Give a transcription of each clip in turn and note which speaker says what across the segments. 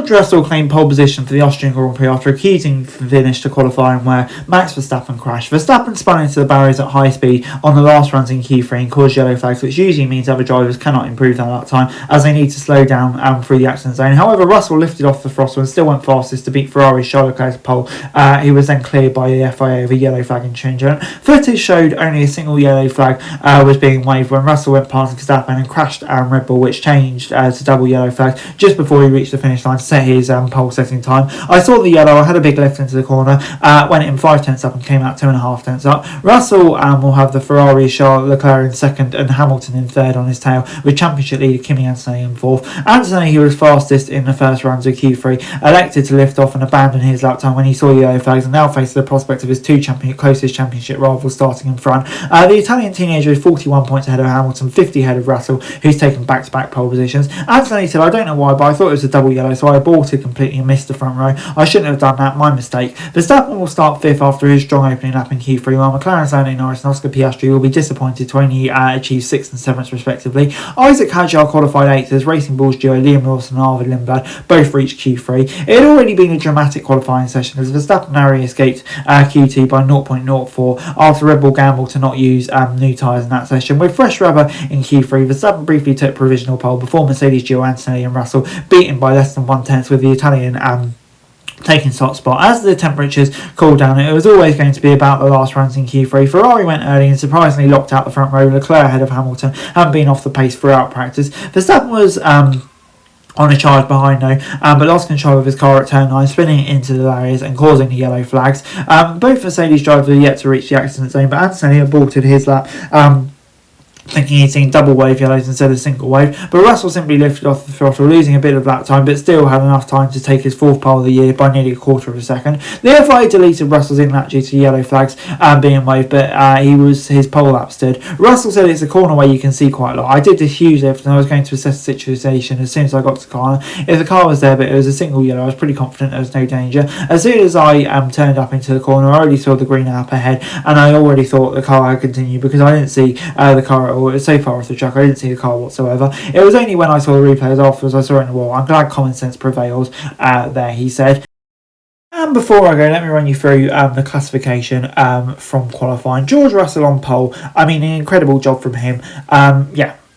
Speaker 1: George Russell claimed pole position for the Austrian Grand Prix after a teasing finish to qualifying where Max Verstappen crashed. Verstappen spun into the barriers at high speed on the last runs in Q3 and caused yellow flags, which usually means other drivers cannot improve that time as they need to slow down through the accident zone. However, Russell lifted off the throttle and still went fastest to beat Ferrari's Charles Leclerc's pole. He was then cleared by the FIA with a yellow flag infringement. Footage showed only a single yellow flag was being waved when Russell went past Verstappen and crashed Red Bull, which changed to double yellow flags just before he reached the finish line to set his pole setting time. I saw the yellow, I had a big lift into the corner, went in 5 tenths up and came out 2.5 tenths up. Russell will have the Ferrari Charles Leclerc in second and Hamilton in third on his tail, with championship leader Kimi Antonelli in fourth. Antonelli, who was fastest in the first rounds of Q3, elected to lift off and abandon his lap time when he saw yellow flags and now faces the prospect of his two closest championship rivals starting in front. The Italian teenager is 41 points ahead of Hamilton, 50 ahead of Russell, who's taken back-to-back pole positions. Antonelli said, "I don't know why, but I thought it was a double yellow, so I aborted completely and missed the front row. I shouldn't have done that, my mistake." Verstappen will start 5th after his strong opening lap in Q3, while McLaren's Lando Norris and Oscar Piastri will be disappointed to only achieve 6th and 7th respectively. Isaac Hadjar qualified 8th as Racing Bull's duo Liam Lawson and Arvid Lindblad both reached Q3. It had already been a dramatic qualifying session as Verstappen narrowly escaped Q2 by 0.04 after Red Bull gambled to not use new tyres in that session. With fresh rubber in Q3, Verstappen briefly took provisional pole before Mercedes duo Antonelli and Russell beat him by less than 1/10, with the Italian taking top spot. As the temperatures cooled down, it was always going to be about the last runs in Q3. Ferrari went early and surprisingly locked out the front row. Leclerc ahead of Hamilton hadn't been off the pace throughout practice. Verstappen was on a charge behind though, but lost control of his car at turn 9, spinning into the barriers and causing the yellow flags. Both Mercedes drivers are yet to reach the accident zone, but Antonelli aborted his lap, thinking he'd seen double wave yellows instead of single wave, but Russell simply lifted off the throttle, losing a bit of lap time, but still had enough time to take his 4th pole of the year by nearly a quarter of a second. The FIA deleted Russell's in-lap due to yellow flags being waved, but his pole lap stood. Russell said it's a corner where you can see quite a lot. "I did this huge lift and I was going to assess the situation as soon as I got to the corner. If the car was there but it was a single yellow, I was pretty confident there was no danger. As soon as I turned up into the corner, I already saw the green up ahead and I already thought the car had continued because I didn't see the car at all. It was so far off the track, I didn't see the car whatsoever. It was only when I saw the replays afterwards I saw it in the wall. I'm glad common sense prevails there," he said. And before I go, let me run you through the classification from qualifying. George Russell on pole. I mean, an incredible job from him.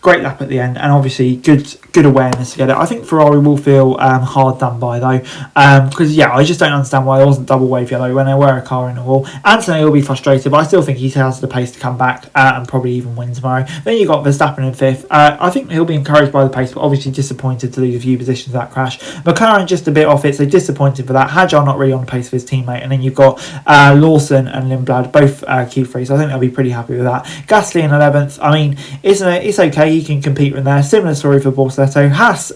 Speaker 1: Great lap at the end, and obviously good awareness to get it. I think Ferrari will feel hard done by though, because I just don't understand why there wasn't double wave yellow when there were a car in the wall. Anthony will be frustrated, but I still think he has the pace to come back and probably even win tomorrow. Then you got Verstappen in 5th. I think he'll be encouraged by the pace, but obviously disappointed to lose a few positions of that crash. McLaren just a bit off it, so disappointed for that. Hadjar not really on the pace of his teammate, and then you've got Lawson and Lindblad both Q3, so I think they'll be pretty happy with that. Gasly in 11th. I mean, it's okay. He can compete in there. Similar story for Borsetto. Haas,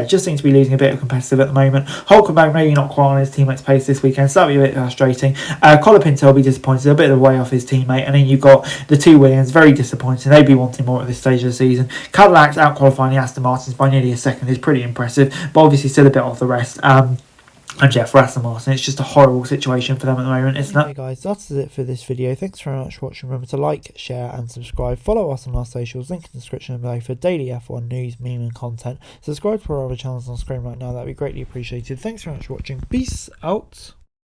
Speaker 1: just seems to be losing a bit of competitive at the moment. Hulkenberg maybe not quite on his teammate's pace this weekend, so that'll be a bit frustrating. Colapinto will be disappointed, a bit of the way off his teammate, and then you've got the two Williams, very disappointing. They'd be wanting more at this stage of the season. Cadillac's out qualifying the Aston Martins by nearly a second is pretty impressive, but obviously still a bit off the rest. And for Aston Martin, it's just a horrible situation for them at the moment, isn't it?
Speaker 2: Hey guys, that's it for this video. Thanks very much for watching. Remember to like, share and subscribe. Follow us on our socials, link in the description below for daily F1 news, meme and content. Subscribe to our other channels on screen right now, that'd be greatly appreciated. Thanks very much for watching. Peace out.